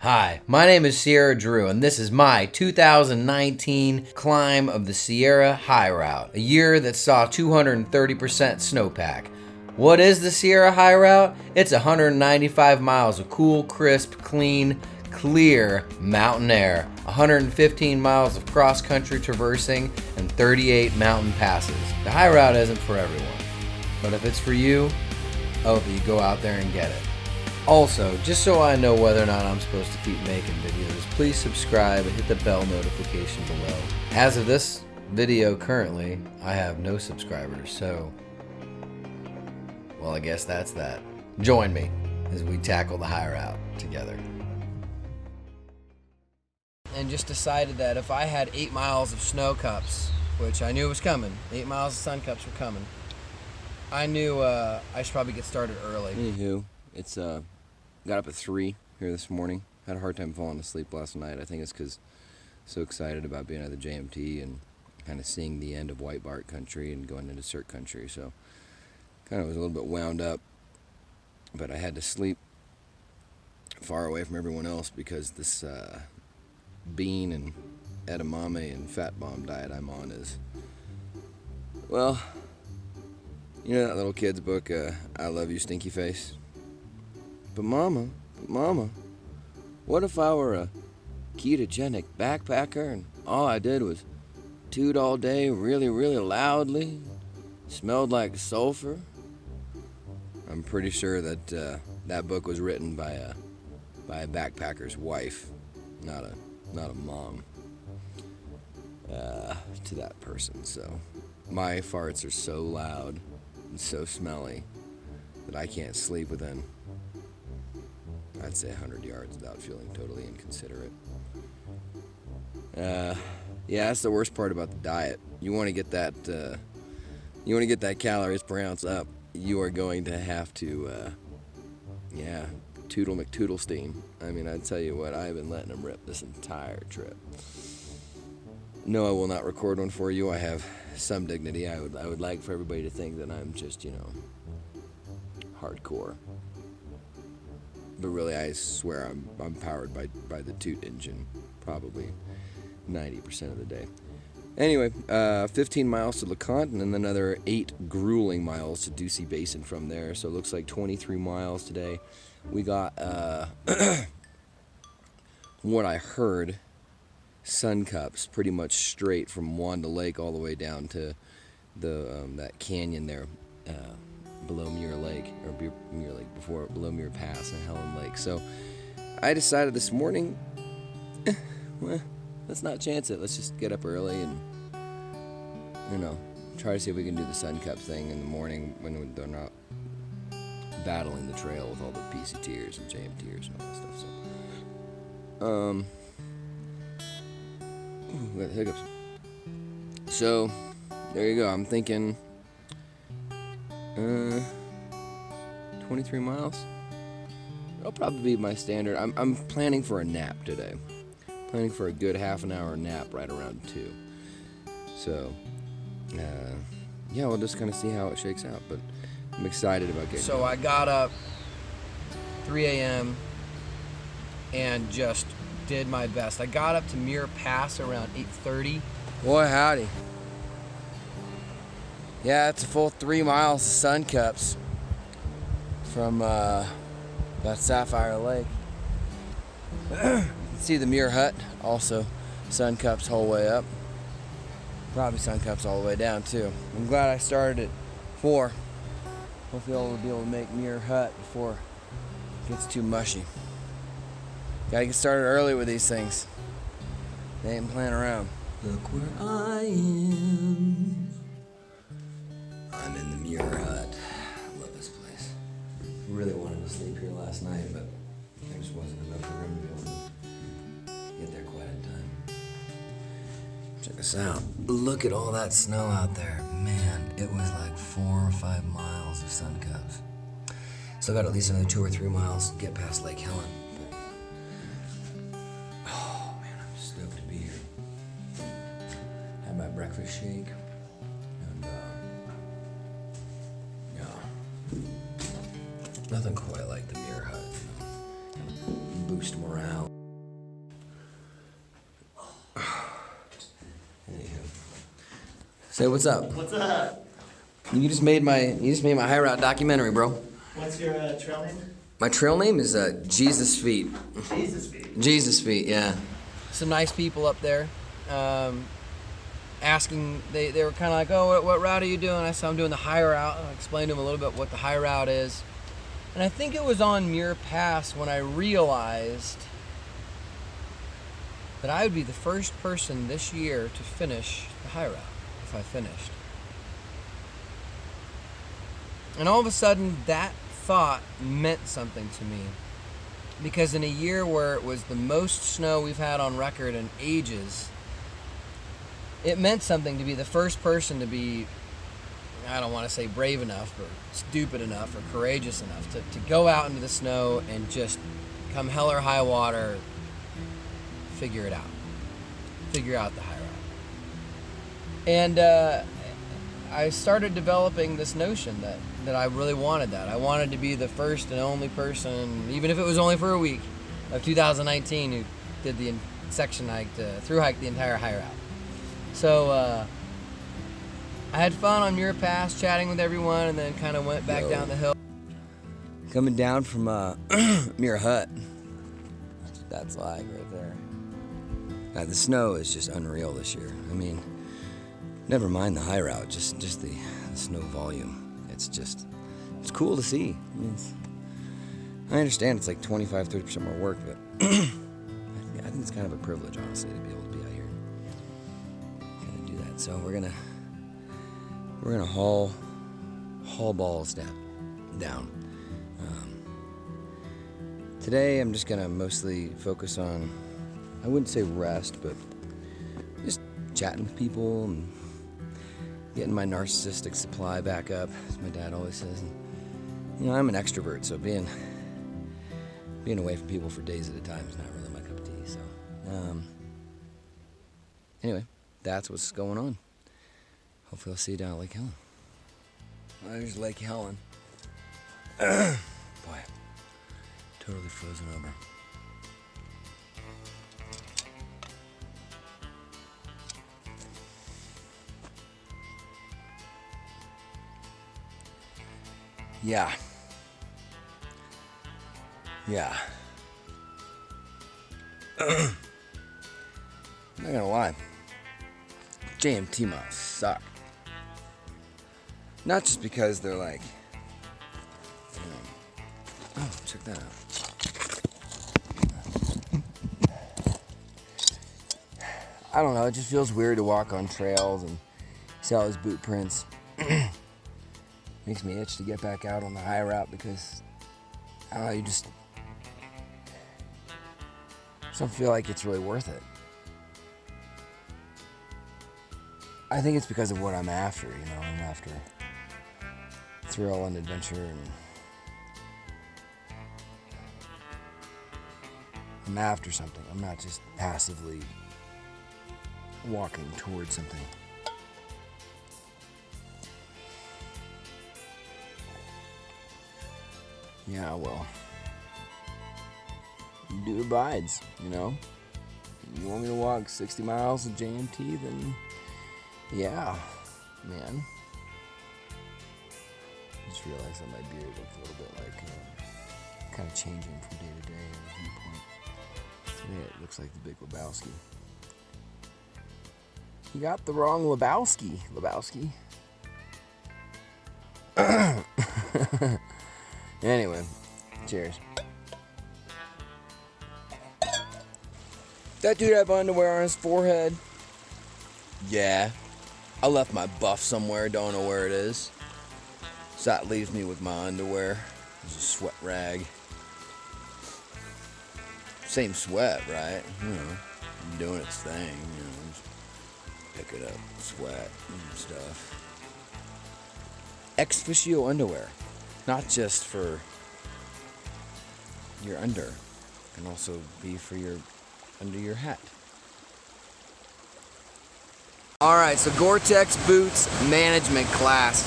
Hi, my name is Sierra Drew, and this is my 2019 climb of the Sierra High Route, a year that saw 230% snowpack. What is the Sierra High Route? It's 195 miles of cool, crisp, clean, clear mountain air, 115 miles of cross-country traversing, and 38 mountain passes. The High Route isn't for everyone, but if it's for you, I hope that you go out there and get it. Also, just so I know whether or not I'm supposed to keep making videos, please subscribe and hit the bell notification below. As of this video currently, I have no subscribers, so, well, I guess that's that. Join me as we tackle the high route together. And just decided that if I had 8 miles of snow cups, which I knew was coming, 8 miles of sun cups were coming, I knew I should probably get started early. Anywho, it's got up at 3 here this morning. Had a hard time falling asleep last night. I think it's because so excited about being at the JMT and kind of seeing the end of White Bark country and going into Cirque country. So kind of was a little bit wound up, but I had to sleep far away from everyone else because this bean and edamame and fat bomb diet I'm on is, well, you know that little kid's book, I Love You, Stinky Face? But mama, what if I were a ketogenic backpacker and all I did was toot all day really, really loudly, smelled like sulfur? I'm pretty sure that that book was written by a backpacker's wife, not a mom to that person. So my farts are so loud and so smelly that I can't sleep within, I'd say, 100 yards without feeling totally inconsiderate. Yeah, that's the worst part about the diet. You want to get that calories per ounce up, you are going to have to, Tootle McToodlestein. I mean, I tell you what, I've been letting them rip this entire trip. No, I will not record one for you. I have some dignity. I would like for everybody to think that I'm just, hardcore. But really, I swear I'm powered by the toot engine, probably 90% of the day. Anyway, 15 miles to LeConte and then another 8 grueling miles to Dusy Basin from there. So it looks like 23 miles today. We got, what I heard, sun cups pretty much straight from Wanda Lake all the way down to the that canyon there. Below Muir Lake, or Muir Lake before, below Muir Pass and Helen Lake. So I decided this morning, well, let's not chance it. Let's just get up early and, try to see if we can do the Sun Cup thing in the morning when they're not battling the trail with all the PCTers and JMTers and all that stuff. So, got the hiccups. So there you go. I'm thinking 23 miles. That'll probably be my standard. I'm planning for a nap today. Planning for a good half an hour nap right around 2. So, yeah, we'll just kind of see how it shakes out. But I'm excited about getting So I got up 3 a.m. and just did my best. I got up to Muir Pass around 8:30. Boy, howdy. Yeah, it's a full 3 miles of sun cups from that Sapphire Lake. You can see the Muir Hut, also sun cups whole way up. Probably sun cups all the way down too. I'm glad I started at 4. Hopefully I'll be able to make Muir Hut before it gets too mushy. Gotta get started early with these things. They ain't playing around. Look where I am. I'm in the Muir Hut. I love this place. I really wanted to sleep here last night, but there just wasn't enough room to be able to get there quite in time. Check this out. Look at all that snow out there. Man, it was like 4 or 5 miles of sun cups. Still got at least another 2 or 3 miles to get past Lake Helen. But, oh man, I'm stoked to be here. Had my breakfast shake. And, nothing quite like the Muir Hut, boost morale. Say what's up. What's up? You just made my high route documentary, bro. What's your trail name? My trail name is Jesus Feet. Jesus Feet. Jesus Feet, yeah. Some nice people up there, asking. They were kind of like, "Oh, what route are you doing?" I said, "I'm doing the high route." I explained to them a little bit what the high route is, and I think it was on Muir Pass when I realized that I would be the first person this year to finish the high route if I finished. And all of a sudden, that thought meant something to me. Because in a year where it was the most snow we've had on record in ages, it meant something to be the first person to be, I don't want to say brave enough, or stupid enough, or courageous enough to go out into the snow and just come hell or high water, figure it out. Figure out the high route. And I started developing this notion that I really wanted that. I wanted to be the first and only person, even if it was only for a week, of 2019 who did the section hike, through hike the entire high route. So I had fun on Muir Pass, chatting with everyone, and then kind of went back down the hill. Coming down from Muir Hut. That's like right there. The snow is just unreal this year. I mean, never mind the high route, just the snow volume. It's cool to see. I understand it's like 25-30% more work, but I think it's kind of a privilege, honestly, to be able to be out here. Kind of do that. So we're gonna haul balls down. Today I'm just gonna mostly focus on, I wouldn't say rest, but just chatting with people and getting my narcissistic supply back up, as my dad always says. And, I'm an extrovert, so being away from people for days at a time is not really my cup of tea. So, anyway, that's what's going on. Hopefully I'll see you down at Lake Helen. There's Lake Helen. Boy, totally frozen over. Yeah. I'm not gonna lie. JMT miles suck. Not just because they're like, oh, check that out. I don't know, it just feels weird to walk on trails and see all those boot prints. Makes me itch to get back out on the high route because, I don't know, you just don't feel like it's really worth it. I think it's because of what I'm after, I'm after thrill and adventure, and I'm after something. I'm not just passively walking towards something. Yeah, well, dude abides, You want me to walk 60 miles of JMT, then yeah, man. I just realized that my beard looked a little bit like kind of changing from day to day in the viewpoint. Today it looks like the Big Lebowski. You got the wrong Lebowski. Anyway, cheers. That dude have underwear on his forehead? Yeah. I left my buff somewhere, don't know where it is. So that leaves me with my underwear. It's a sweat rag. Same sweat, right? Doing its thing, just pick it up, sweat and stuff. Ex officio underwear. Not just for your under. It can also be for your under your hat. Alright, so Gore-Tex boots management class.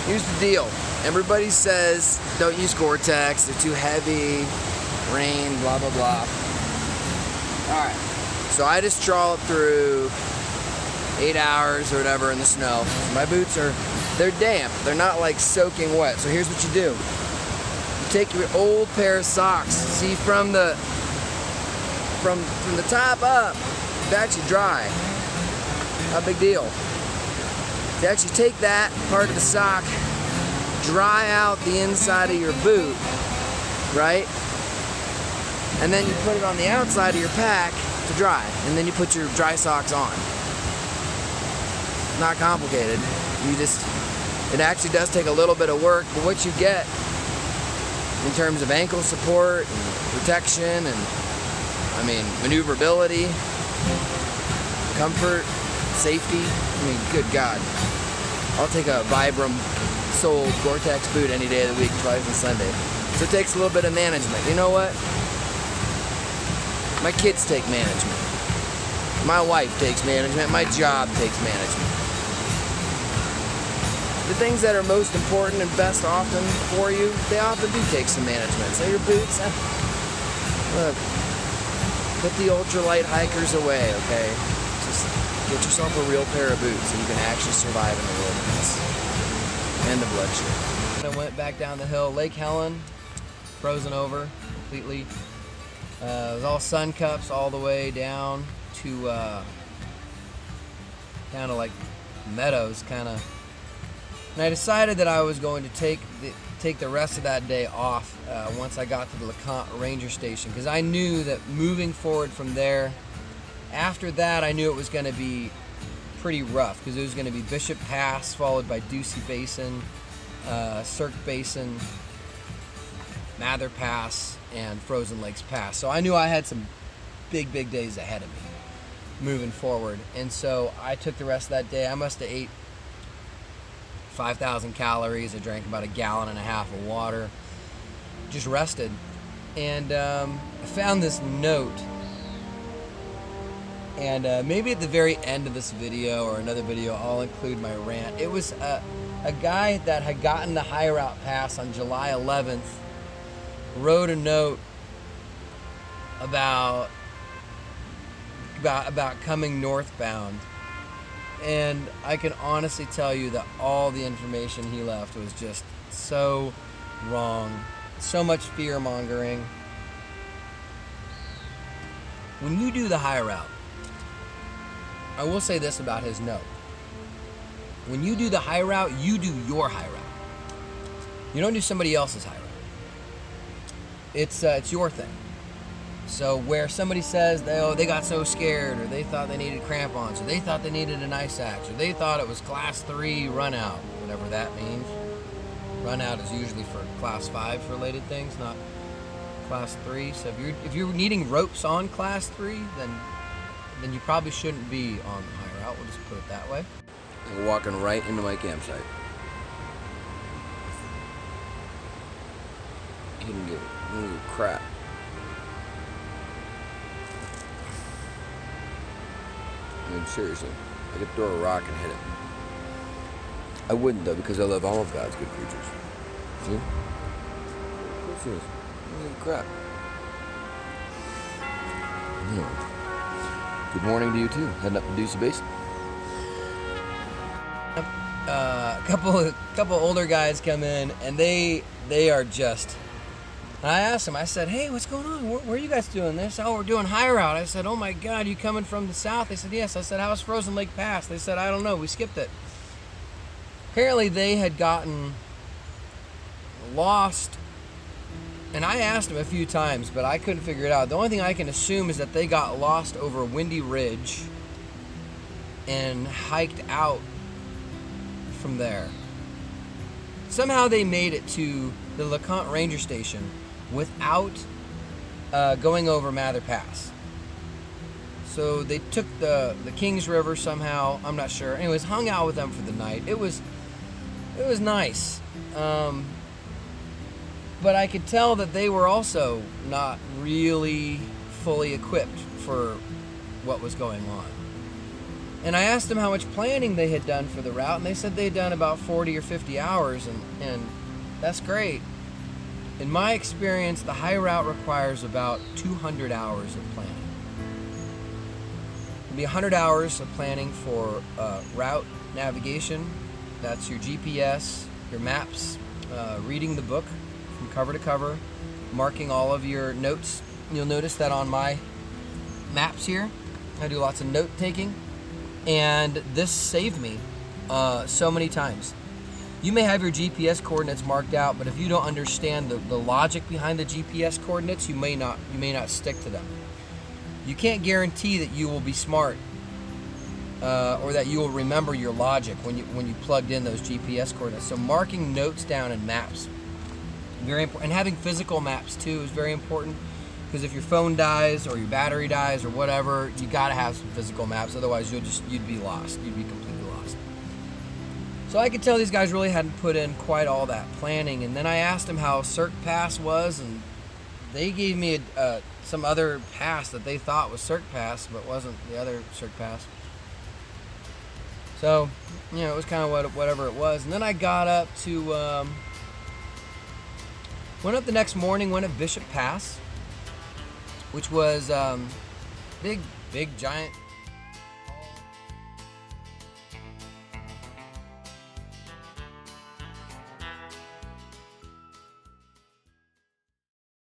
Here's the deal. Everybody says don't use Gore-Tex, they're too heavy, rain, blah blah blah. Alright, so I just trollop through 8 hours or whatever in the snow. My boots they're damp. They're not like soaking wet. So here's what you do. You take your old pair of socks. See, from the top up, it's actually dry. Not a big deal. To actually take that part of the sock, dry out the inside of your boot, right? And then you put it on the outside of your pack to dry. And then you put your dry socks on. Not complicated. It actually does take a little bit of work, but what you get in terms of ankle support and protection and, maneuverability, comfort, safety, good God. I'll take a Vibram-soled Gore-Tex boot any day of the week, twice on Sunday. So it takes a little bit of management. You know what? My kids take management. My wife takes management. My job takes management. The things that are most important and best often for you, they often do take some management. So your boots, look, put the ultralight hikers away, okay? Just get yourself a real pair of boots so you can actually survive in the wilderness and the bloodshed. I went back down the hill, Lake Helen, frozen over completely. It was all sun cups all the way down to kind of like Meadows, kind of. And I decided that I was going to take the rest of that day off once I got to the LeConte Ranger Station, because I knew that moving forward from there, after that I knew it was going to be pretty rough, because it was going to be Bishop Pass followed by Dusy Basin, Skurka Basin, Mather Pass, and Frozen Lakes Pass. So I knew I had some big days ahead of me moving forward. And so I took the rest of that day. I must have ate 5,000 calories. I drank about 1.5 gallons of water. Just rested. And I found this note. And maybe at the very end of this video or another video, I'll include my rant. It was a guy that had gotten the High Route Pass on July 11th, wrote a note about coming northbound, and I can honestly tell you that all the information he left was just so wrong, so much fear mongering. When you do the high route, I will say this about his note. When you do the high route, you do your high route. You don't do somebody else's high route. It's your thing. So where somebody says they got so scared, or they thought they needed crampons, or they thought they needed an ice axe, or they thought it was class 3 run out, whatever that means. Run out is usually for class 5 related things, not class 3. So if you're needing ropes on class 3, then you probably shouldn't be on the high route. We'll just put it that way. We're walking right into my campsite. He didn't give a crap. Seriously, I could throw a rock and hit it. I wouldn't though, because I love all of God's good creatures. See? Of course he is. He doesn't give a crap. Yeah. Good morning to you too. Heading up to Dusy Basin. A couple older guys come in, and they are just. And I asked them, I said, hey, what's going on? Where are you guys doing this? Oh, we're doing high route. I said, oh my God, you coming from the south? They said, yes. I said, how's Frozen Lake Pass? They said, I don't know, we skipped it. Apparently they had gotten lost, and I asked them a few times, but I couldn't figure it out. The only thing I can assume is that they got lost over Windy Ridge and hiked out from there. Somehow they made it to the LeConte Ranger Station without going over Mather Pass. So they took the Kings River somehow, I'm not sure. Anyways, hung out with them for the night. It was nice. But I could tell that they were also not really fully equipped for what was going on. And I asked them how much planning they had done for the route, and they said they'd done about 40 or 50 hours, and that's great. In my experience, the high route requires about 200 hours of planning. It'll be 100 hours of planning for route navigation. That's your GPS, your maps, reading the book from cover to cover, marking all of your notes. You'll notice that on my maps here, I do lots of note taking, and this saved me so many times. You may have your GPS coordinates marked out, but if you don't understand the logic behind the GPS coordinates, you may not stick to them. You can't guarantee that you will be smart or that you will remember your logic when you plugged in those GPS coordinates. So marking notes down in maps, very important, and having physical maps too is very important, because if your phone dies or your battery dies or whatever, you got to have some physical maps. Otherwise, you'd be lost. You'd be completely lost. So I could tell these guys really hadn't put in quite all that planning. And then I asked them how Skurka Pass was, and they gave me some other pass that they thought was Skurka Pass, but wasn't the other Skurka Pass. So, it was kind of whatever it was. And then I got up to, went up the next morning, went up Bishop Pass, which was big, giant